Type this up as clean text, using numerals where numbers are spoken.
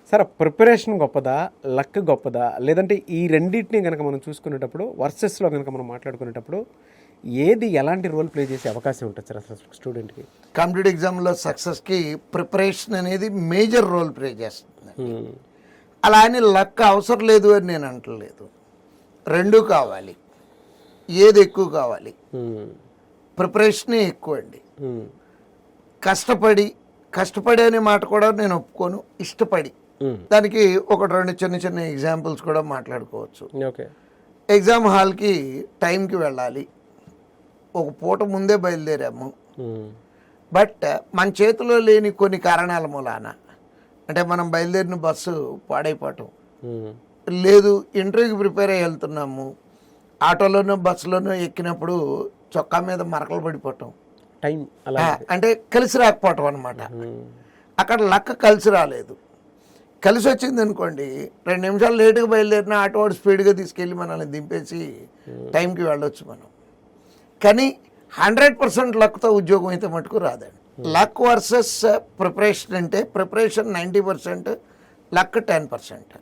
Sir preparation గొప్పదా, luck గొప్పదా, లేదంటే ఈ రెండింటిని కనుక మనం చూసుకునేటప్పుడు వర్సెస్లో కనుక మనం మాట్లాడుకునేటప్పుడు ఏది ఎలాంటి రోల్ ప్లే చేసే అవకాశం ఉంటుంది సార్ అసలు స్టూడెంట్కి? కాంపిటేటివ్ ఎగ్జామ్లో సక్సెస్కి ప్రిపరేషన్ అనేది మేజర్ రోల్ ప్లే చేస్తుంది. అలా అని లక్ అవసరం లేదు అని నేను అంటలేదు. రెండూ కావాలి. ఏది ఎక్కువ కావాలి? ప్రిపరేషనే ఎక్కువ అండి. కష్టపడి అనే మాట కూడా నేను ఒప్పుకోను. ఇష్టపడి దానికి ఒకటి రెండు చిన్న చిన్న ఎగ్జాంపుల్స్ కూడా మాట్లాడుకోవచ్చు. ఓకే, ఎగ్జామ్ హాల్కి టైంకి వెళ్ళాలి. ఒక పూట ముందే బయలుదేరాము. బట్ మన చేతిలో లేని కొన్ని కారణాల మూలాన, అంటే మనం బయలుదేరిన బస్సు పాడైపోవటం, లేదు ఇంటర్వ్యూకి ప్రిపేర్ అయ్యి వెళ్తున్నాము, ఆటోలోనో బస్సులోనో ఎక్కినప్పుడు చొక్కా మీద మరకలు పడిపోవటం, టైం అలా అంటే కలిసి రాకపోవటం అనమాట. అక్కడ లక్క కలిసి రాలేదు. కలిసి వచ్చింది అనుకోండి, 2 నిమిషాలు లేటుగా బయలుదేరిన ఆటో వాడు స్పీడ్గా తీసుకెళ్ళి మనల్ని దింపేసి టైంకి వెళ్ళొచ్చు మనం. కానీ 100% లక్తో ఉద్యోగం అయితే మటుకు రాదండి. లక్ వర్సెస్ ప్రిపరేషన్ అంటే ప్రిపరేషన్ 90%, లక్ 10%.